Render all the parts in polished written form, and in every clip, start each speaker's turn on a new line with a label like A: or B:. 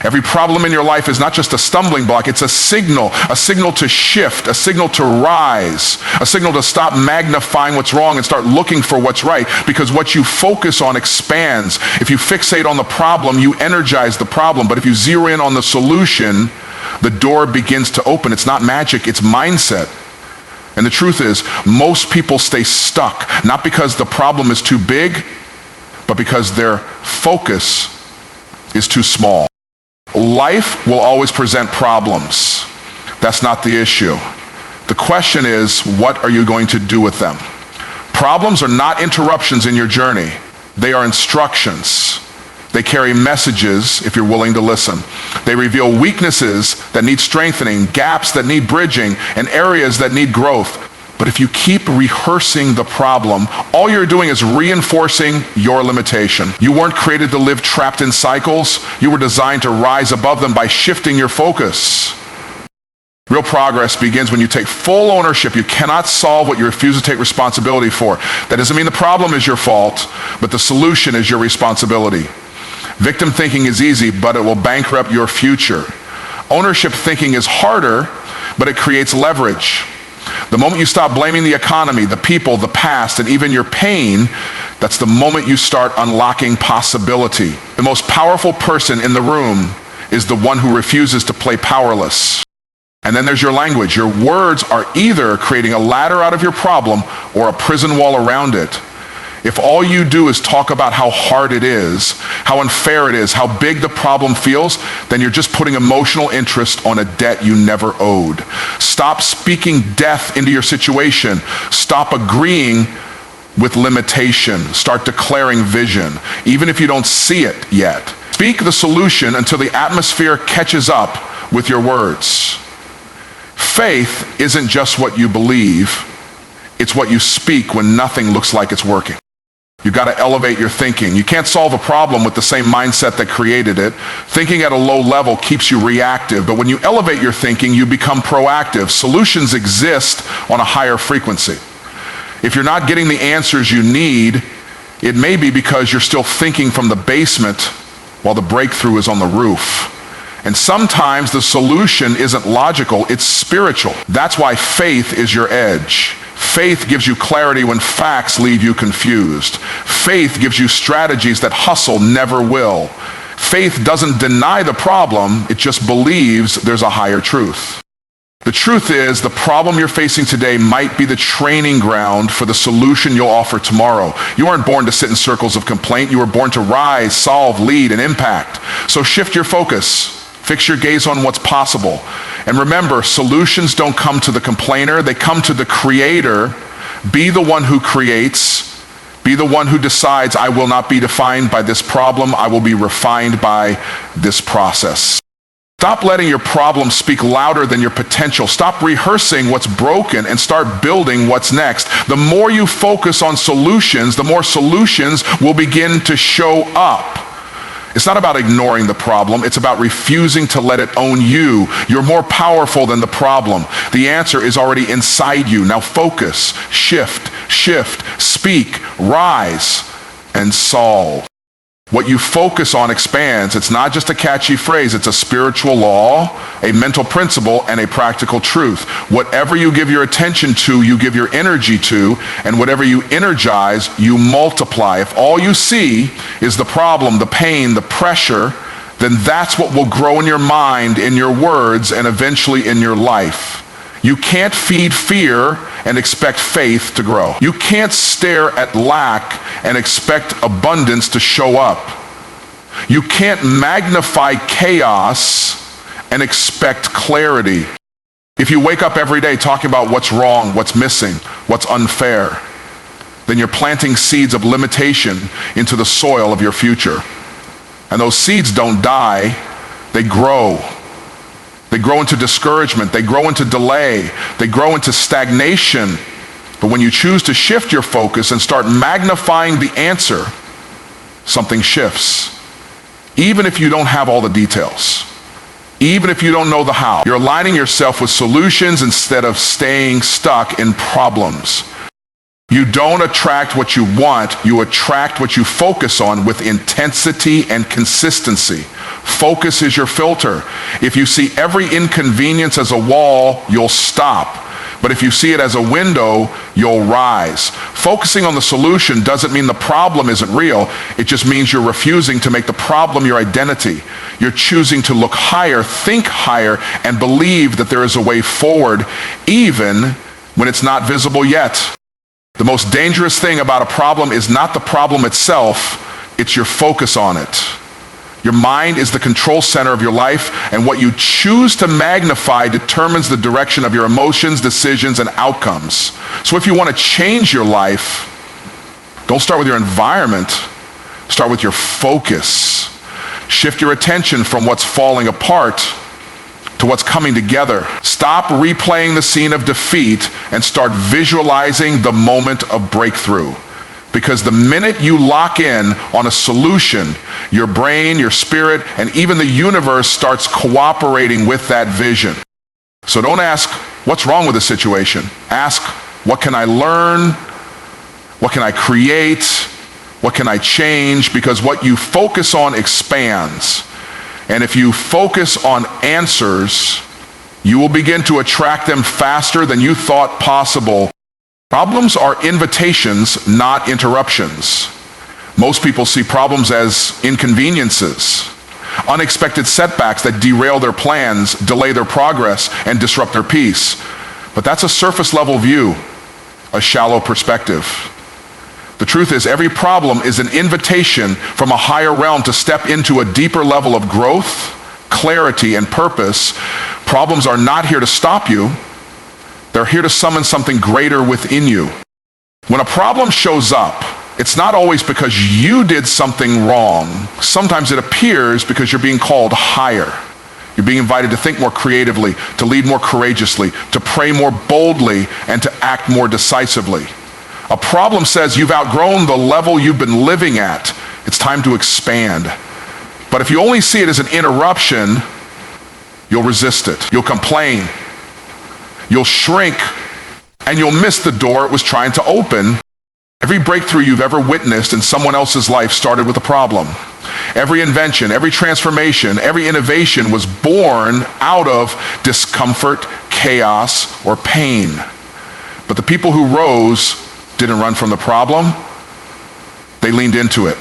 A: Every problem in your life is not just a stumbling block, it's a signal to shift, a signal to rise, a signal to stop magnifying what's wrong and start looking for what's right, because what you focus on expands. If you fixate on the problem, you energize the problem, but if you zero in on the solution, the door begins to open. It's not magic, it's mindset. And the truth is, most people stay stuck, not because the problem is too big, but because their focus is too small. Life will always present problems. That's not the issue. The question is, what are you going to do with them? Problems are not interruptions in your journey. They are instructions. They carry messages if you're willing to listen. They reveal weaknesses that need strengthening, gaps that need bridging, and areas that need growth. But if you keep rehearsing the problem, all you're doing is reinforcing your limitation. You weren't created to live trapped in cycles. You were designed to rise above them by shifting your focus. Real progress begins when you take full ownership. You cannot solve what you refuse to take responsibility for. That doesn't mean the problem is your fault, but the solution is your responsibility. Victim thinking is easy, but it will bankrupt your future. Ownership thinking is harder, but it creates leverage. The moment you stop blaming the economy, the people, the past, and even your pain, that's the moment you start unlocking possibility. The most powerful person in the room is the one who refuses to play powerless. And then there's your language. Your words are either creating a ladder out of your problem or a prison wall around it. If all you do is talk about how hard it is, how unfair it is, how big the problem feels, then you're just putting emotional interest on a debt you never owed. Stop speaking death into your situation. Stop agreeing with limitation. Start declaring vision, even if you don't see it yet. Speak the solution until the atmosphere catches up with your words. Faith isn't just what you believe, it's what you speak when nothing looks like it's working. You've got to elevate your thinking. You can't solve a problem with the same mindset that created it. Thinking at a low level keeps you reactive, but when you elevate your thinking, you become proactive. Solutions exist on a higher frequency. If you're not getting the answers you need, it may be because you're still thinking from the basement while the breakthrough is on the roof. And sometimes the solution isn't logical, it's spiritual. That's why faith is your edge. Faith gives you clarity when facts leave you confused. Faith gives you strategies that hustle never will. Faith doesn't deny the problem, it just believes there's a higher truth. The truth is, the problem you're facing today might be the training ground for the solution you'll offer tomorrow. You weren't born to sit in circles of complaint, you were born to rise, solve, lead, and impact. So shift your focus. Fix your gaze on what's possible. And remember, solutions don't come to the complainer, they come to the creator. Be the one who creates. Be the one who decides, I will not be defined by this problem, I will be refined by this process. Stop letting your problem speak louder than your potential. Stop rehearsing what's broken and start building what's next. The more you focus on solutions, the more solutions will begin to show up. It's not about ignoring the problem, it's about refusing to let it own you. You're more powerful than the problem. The answer is already inside you. Now focus, shift, speak, rise, and solve. What you focus on expands. It's not just a catchy phrase, it's a spiritual law, a mental principle, and a practical truth. Whatever you give your attention to, you give your energy to, and whatever you energize, you multiply. If all you see is the problem, the pain, the pressure, then that's what will grow in your mind, in your words, and eventually in your life. You can't feed fear and expect faith to grow. You can't stare at lack and expect abundance to show up. You can't magnify chaos and expect clarity. If you wake up every day talking about what's wrong, what's missing, what's unfair, then you're planting seeds of limitation into the soil of your future. And those seeds don't die, they grow. They grow into discouragement, they grow into delay, they grow into stagnation. But when you choose to shift your focus and start magnifying the answer, something shifts. Even if you don't have all the details, even if you don't know the how, you're aligning yourself with solutions instead of staying stuck in problems. You don't attract what you want, you attract what you focus on with intensity and consistency. Focus is your filter. If you see every inconvenience as a wall, you'll stop. But if you see it as a window, you'll rise. Focusing on the solution doesn't mean the problem isn't real. It just means you're refusing to make the problem your identity. You're choosing to look higher, think higher, and believe that there is a way forward, even when it's not visible yet. The most dangerous thing about a problem is not the problem itself, it's your focus on it. Your mind is the control center of your life, and what you choose to magnify determines the direction of your emotions, decisions, and outcomes. So if you want to change your life, don't start with your environment, start with your focus. Shift your attention from what's falling apart to what's coming together. Stop replaying the scene of defeat and start visualizing the moment of breakthrough. Because the minute you lock in on a solution, your brain, your spirit, and even the universe starts cooperating with that vision. So don't ask, what's wrong with the situation? Ask, what can I learn? What can I create? What can I change? Because what you focus on expands. And if you focus on answers, you will begin to attract them faster than you thought possible. Problems are invitations, not interruptions. Most people see problems as inconveniences, unexpected setbacks that derail their plans, delay their progress, and disrupt their peace. But that's a surface level view, a shallow perspective. The truth is, every problem is an invitation from a higher realm to step into a deeper level of growth, clarity, and purpose. Problems are not here to stop you. They're here to summon something greater within you. When a problem shows up, it's not always because you did something wrong. Sometimes it appears because you're being called higher. You're being invited to think more creatively, to lead more courageously, to pray more boldly, and to act more decisively. A problem says you've outgrown the level you've been living at. It's time to expand. But if you only see it as an interruption, you'll resist it. You'll complain. You'll shrink, and you'll miss the door it was trying to open. Every breakthrough you've ever witnessed in someone else's life started with a problem. Every invention, every transformation, every innovation was born out of discomfort, chaos, or pain. But the people who rose didn't run from the problem. They leaned into it.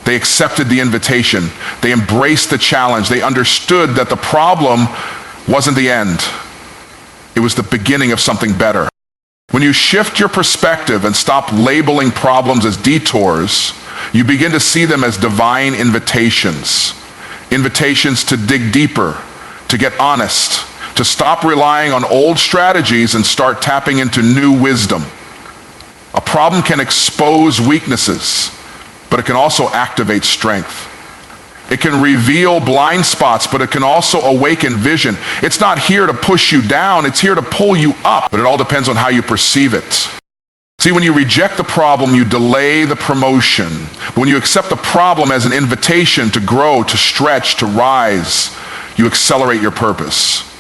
A: They accepted the invitation. They embraced the challenge. They understood that the problem wasn't the end. It was the beginning of something better. When you shift your perspective and stop labeling problems as detours, you begin to see them as divine invitations. Invitations to dig deeper, to get honest, to stop relying on old strategies and start tapping into new wisdom. A problem can expose weaknesses, but it can also activate strength. It can reveal blind spots, but it can also awaken vision. It's not here to push you down, it's here to pull you up, but it all depends on how you perceive it. See, when you reject the problem, you delay the promotion. But when you accept the problem as an invitation to grow, to stretch, to rise, you accelerate your purpose.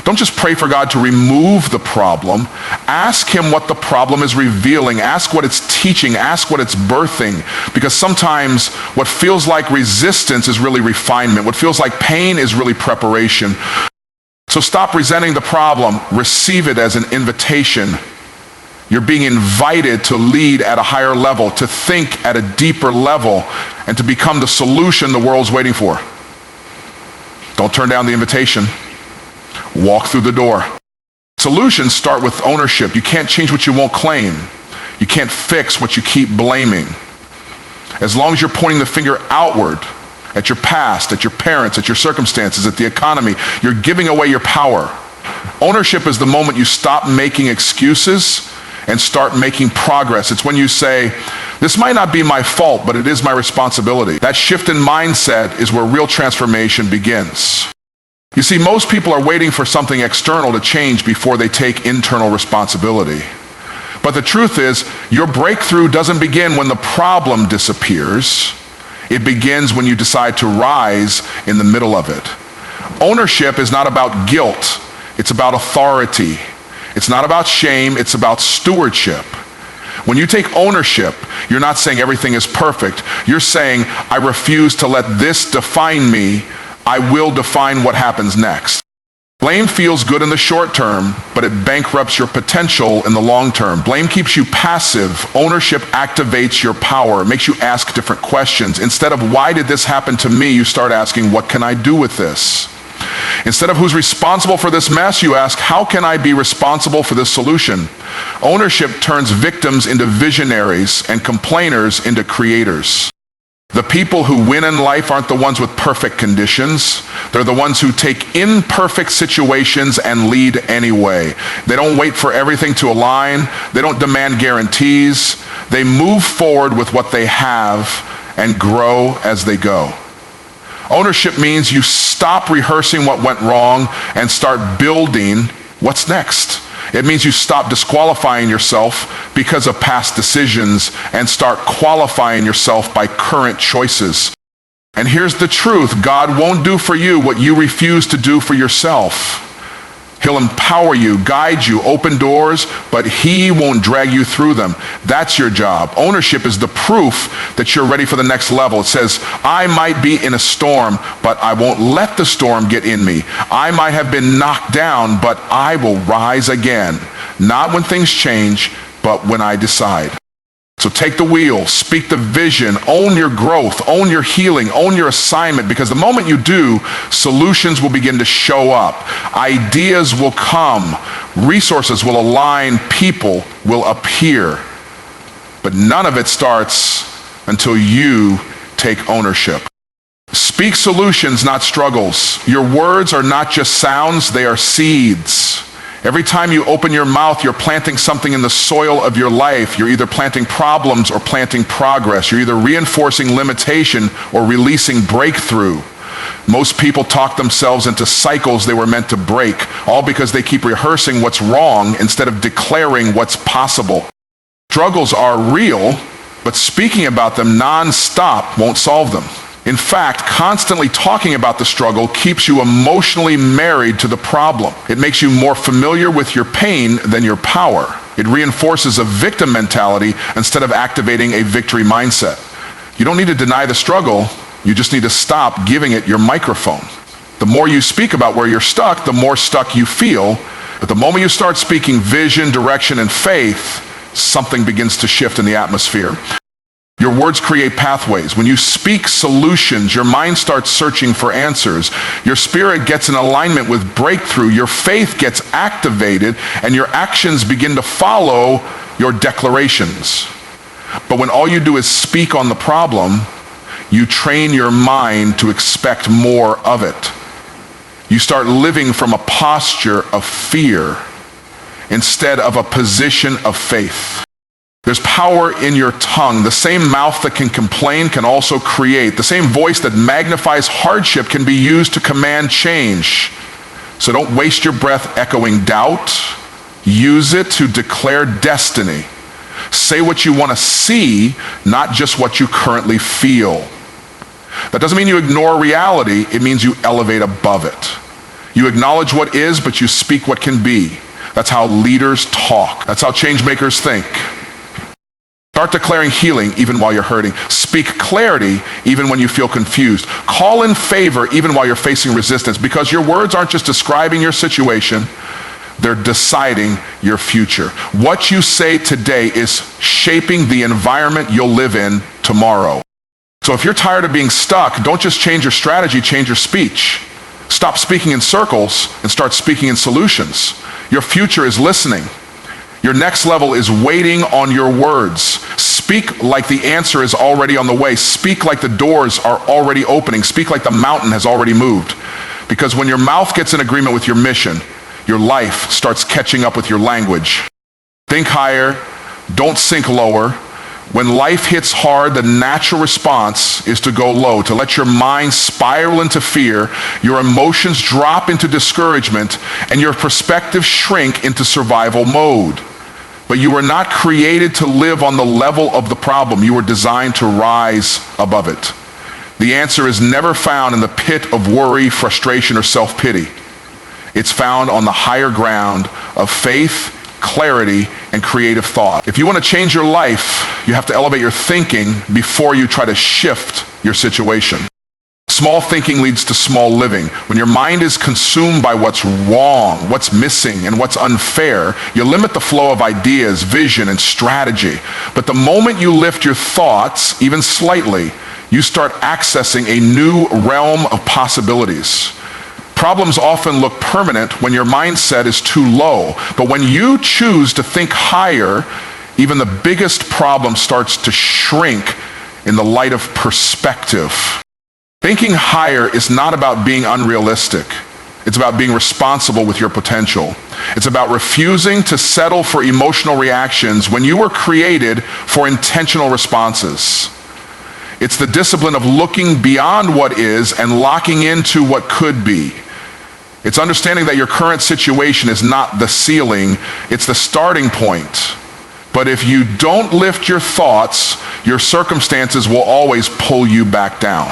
A: Don't just pray for God to remove the problem. Ask Him what the problem is revealing. Ask what it's teaching. Ask what it's birthing. Because sometimes what feels like resistance is really refinement. What feels like pain is really preparation. So stop resenting the problem. Receive it as an invitation. You're being invited to lead at a higher level, to think at a deeper level, and to become the solution the world's waiting for. Don't turn down the invitation. Walk through the door. Solutions start with ownership. You can't change what you won't claim. You can't fix what you keep blaming. As long as you're pointing the finger outward, at your past, at your parents, at your circumstances, at the economy, you're giving away your power. Ownership is the moment you stop making excuses and start making progress. It's when you say, this might not be my fault, but it is my responsibility. That shift in mindset is where real transformation begins. You see, most people are waiting for something external to change before they take internal responsibility. But the truth is, your breakthrough doesn't begin when the problem disappears. It begins when you decide to rise in the middle of it. Ownership is not about guilt. It's about authority. It's not about shame. It's about stewardship. When you take ownership, you're not saying everything is perfect. You're saying, I refuse to let this define me. I will define what happens next. Blame feels good in the short term, but it bankrupts your potential in the long term. Blame keeps you passive. Ownership activates your power. It makes you ask different questions. Instead of, why did this happen to me? You start asking, what can I do with this? Instead of who's responsible for this mess, you ask, how can I be responsible for this solution? Ownership turns victims into visionaries and complainers into creators. The people who win in life aren't the ones with perfect conditions. They're the ones who take imperfect situations and lead anyway. They don't wait for everything to align. They don't demand guarantees. They move forward with what they have and grow as they go. Ownership means you stop rehearsing what went wrong and start building what's next. It means you stop disqualifying yourself because of past decisions and start qualifying yourself by current choices. And here's the truth: God won't do for you what you refuse to do for yourself. He'll empower you, guide you, open doors, but he won't drag you through them. That's your job. Ownership is the proof that you're ready for the next level. It says, I might be in a storm, but I won't let the storm get in me. I might have been knocked down, but I will rise again. Not when things change, but when I decide. So take the wheel, speak the vision, own your growth, own your healing, own your assignment, because the moment you do, solutions will begin to show up. Ideas will come, resources will align, people will appear. But none of it starts until you take ownership. Speak solutions, not struggles. Your words are not just sounds, they are seeds. Every time you open your mouth, you're planting something in the soil of your life. You're either planting problems or planting progress. You're either reinforcing limitation or releasing breakthrough. Most people talk themselves into cycles they were meant to break, all because they keep rehearsing what's wrong instead of declaring what's possible. Struggles are real, but speaking about them nonstop won't solve them. In fact, constantly talking about the struggle keeps you emotionally married to the problem. It makes you more familiar with your pain than your power. It reinforces a victim mentality instead of activating a victory mindset. You don't need to deny the struggle, you just need to stop giving it your microphone. The more you speak about where you're stuck, the more stuck you feel. But the moment you start speaking vision, direction, and faith, something begins to shift in the atmosphere. Your words create pathways. When you speak solutions, your mind starts searching for answers. Your spirit gets in alignment with breakthrough. Your faith gets activated, and your actions begin to follow your declarations. But when all you do is speak on the problem, you train your mind to expect more of it. You start living from a posture of fear instead of a position of faith. There's power in your tongue. The same mouth that can complain can also create. The same voice that magnifies hardship can be used to command change. So don't waste your breath echoing doubt. Use it to declare destiny. Say what you want to see, not just what you currently feel. That doesn't mean you ignore reality. It means you elevate above it. You acknowledge what is, but you speak what can be. That's how leaders talk. That's how change makers think. Start declaring healing even while you're hurting. Speak clarity even when you feel confused. Call in favor even while you're facing resistance, because your words aren't just describing your situation, they're deciding your future. What you say today is shaping the environment you'll live in tomorrow. So if you're tired of being stuck, don't just change your strategy, change your speech. Stop speaking in circles and start speaking in solutions. Your future is listening. Your next level is waiting on your words. Speak like the answer is already on the way. Speak like the doors are already opening. Speak like the mountain has already moved. Because when your mouth gets in agreement with your mission, your life starts catching up with your language. Think higher, don't sink lower. When life hits hard, the natural response is to go low, to let your mind spiral into fear, your emotions drop into discouragement, and your perspective shrink into survival mode. But you were not created to live on the level of the problem. You were designed to rise above it. The answer is never found in the pit of worry, frustration, or self-pity. It's found on the higher ground of faith, clarity, and creative thought. If you want to change your life, you have to elevate your thinking before you try to shift your situation. Small thinking leads to small living. When your mind is consumed by what's wrong, what's missing, and what's unfair, you limit the flow of ideas, vision, and strategy. But the moment you lift your thoughts, even slightly, you start accessing a new realm of possibilities. Problems often look permanent when your mindset is too low. But when you choose to think higher, even the biggest problem starts to shrink in the light of perspective. Thinking higher is not about being unrealistic. It's about being responsible with your potential. It's about refusing to settle for emotional reactions when you were created for intentional responses. It's the discipline of looking beyond what is and locking into what could be. It's understanding that your current situation is not the ceiling, it's the starting point. But if you don't lift your thoughts, your circumstances will always pull you back down.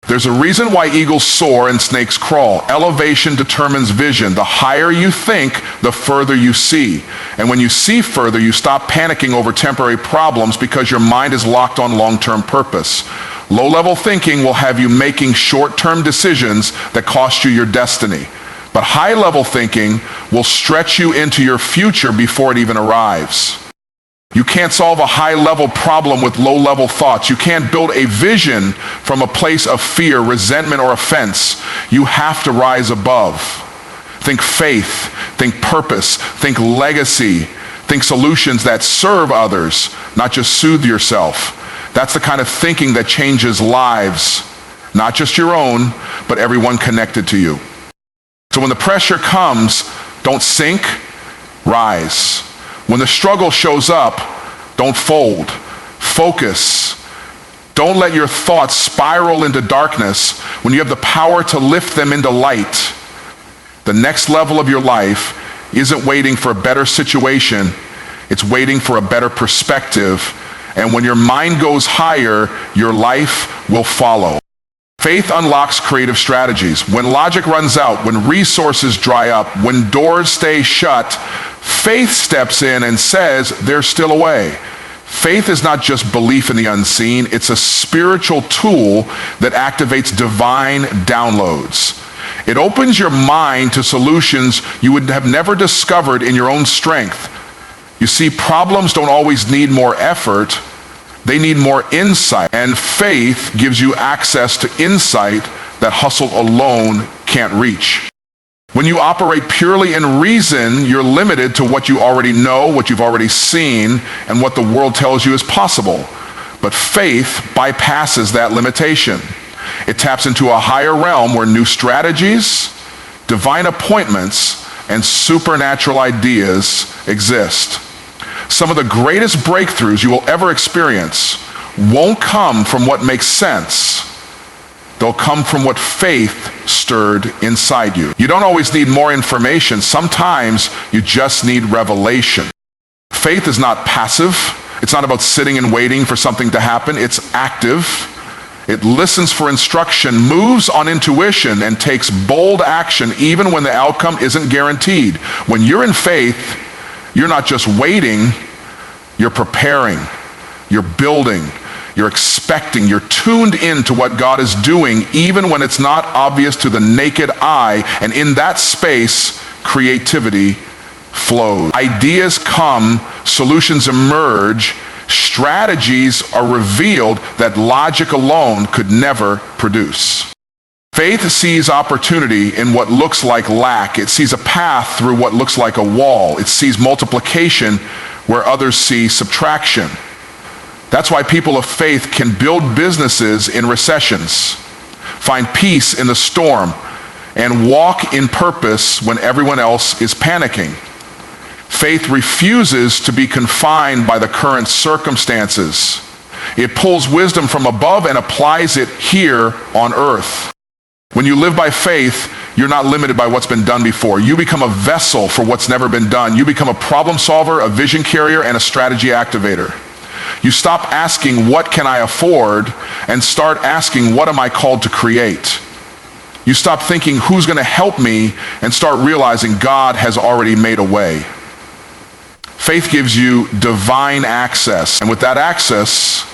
A: There's a reason why eagles soar and snakes crawl. Elevation determines vision. The higher you think, the further you see. And when you see further, you stop panicking over temporary problems because your mind is locked on long-term purpose. Low-level thinking will have you making short-term decisions that cost you your destiny. But high-level thinking will stretch you into your future before it even arrives. You can't solve a high-level problem with low-level thoughts. You can't build a vision from a place of fear, resentment, or offense. You have to rise above. Think faith, think purpose, think legacy, think solutions that serve others, not just soothe yourself. That's the kind of thinking that changes lives, not just your own, but everyone connected to you. So when the pressure comes, don't sink, rise. When the struggle shows up, don't fold. Focus. Don't let your thoughts spiral into darkness when you have the power to lift them into light. The next level of your life isn't waiting for a better situation, it's waiting for a better perspective. And when your mind goes higher, your life will follow. Faith unlocks creative strategies. When logic runs out, when resources dry up, when doors stay shut, faith steps in and says, there's still a way. Faith is not just belief in the unseen, it's a spiritual tool that activates divine downloads. It opens your mind to solutions you would have never discovered in your own strength. You see, problems don't always need more effort, they need more insight. And faith gives you access to insight that hustle alone can't reach. When you operate purely in reason, you're limited to what you already know, what you've already seen, and what the world tells you is possible. But faith bypasses that limitation. It taps into a higher realm where new strategies, divine appointments, and supernatural ideas exist. Some of the greatest breakthroughs you will ever experience won't come from what makes sense. They'll come from what faith stirred inside you. You don't always need more information. Sometimes you just need revelation. Faith is not passive. It's not about sitting and waiting for something to happen. It's active. It listens for instruction, moves on intuition, and takes bold action even when the outcome isn't guaranteed. When you're in faith, you're not just waiting, you're preparing, you're building, you're expecting, you're tuned into what God is doing even when it's not obvious to the naked eye, and in that space, creativity flows. Ideas come, solutions emerge, strategies are revealed that logic alone could never produce. Faith sees opportunity in what looks like lack. It sees a path through what looks like a wall. It sees multiplication where others see subtraction. That's why people of faith can build businesses in recessions, find peace in the storm, and walk in purpose when everyone else is panicking. Faith refuses to be confined by the current circumstances. It pulls wisdom from above and applies it here on earth. When you live by faith, you're not limited by what's been done before. You become a vessel for what's never been done. You become a problem solver, a vision carrier, and a strategy activator. You stop asking, what can I afford, and start asking, what am I called to create? You stop thinking, who's going to help me, and start realizing God has already made a way. Faith gives you divine access, and with that access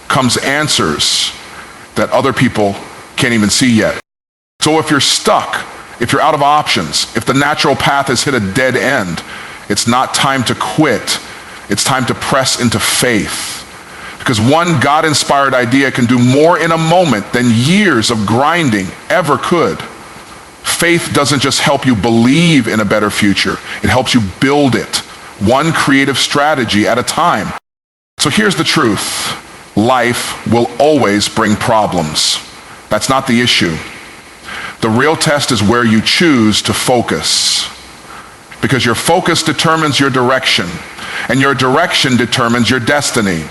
A: comes answers that other people can't even see yet. So if you're stuck, if you're out of options, if the natural path has hit a dead end, it's not time to quit. It's time to press into faith. Because one God-inspired idea can do more in a moment than years of grinding ever could. Faith doesn't just help you believe in a better future. It helps you build it, one creative strategy at a time. So here's the truth. Life will always bring problems. That's not the issue. The real test is where you choose to focus. Because your focus determines your direction, and your direction determines your destiny.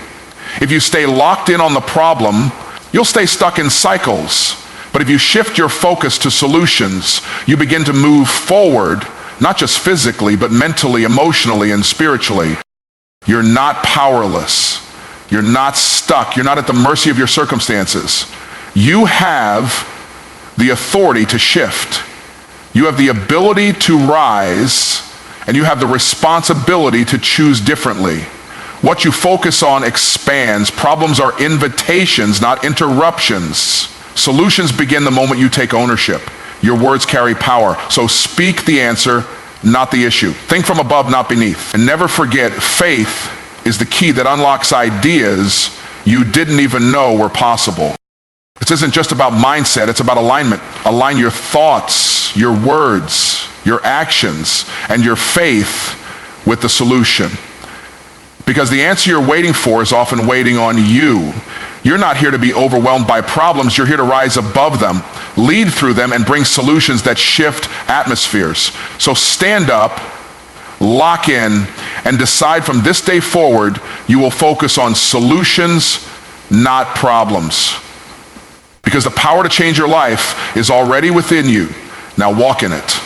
A: If you stay locked in on the problem, you'll stay stuck in cycles. But if you shift your focus to solutions, you begin to move forward, not just physically, but mentally, emotionally, and spiritually. You're not powerless. You're not stuck. You're not at the mercy of your circumstances. You have the authority to shift. You have the ability to rise, and you have the responsibility to choose differently. What you focus on expands. Problems are invitations, not interruptions. Solutions begin the moment you take ownership. Your words carry power. So speak the answer, not the issue. Think from above, not beneath. And never forget, faith is the key that unlocks ideas you didn't even know were possible. This isn't just about mindset, it's about alignment. Align your thoughts, your words, your actions, and your faith with the solution. Because the answer you're waiting for is often waiting on you. You're not here to be overwhelmed by problems. You're here to rise above them, lead through them, and bring solutions that shift atmospheres. So stand up, lock in, and decide from this day forward, you will focus on solutions, not problems. Because the power to change your life is already within you. Now walk in it.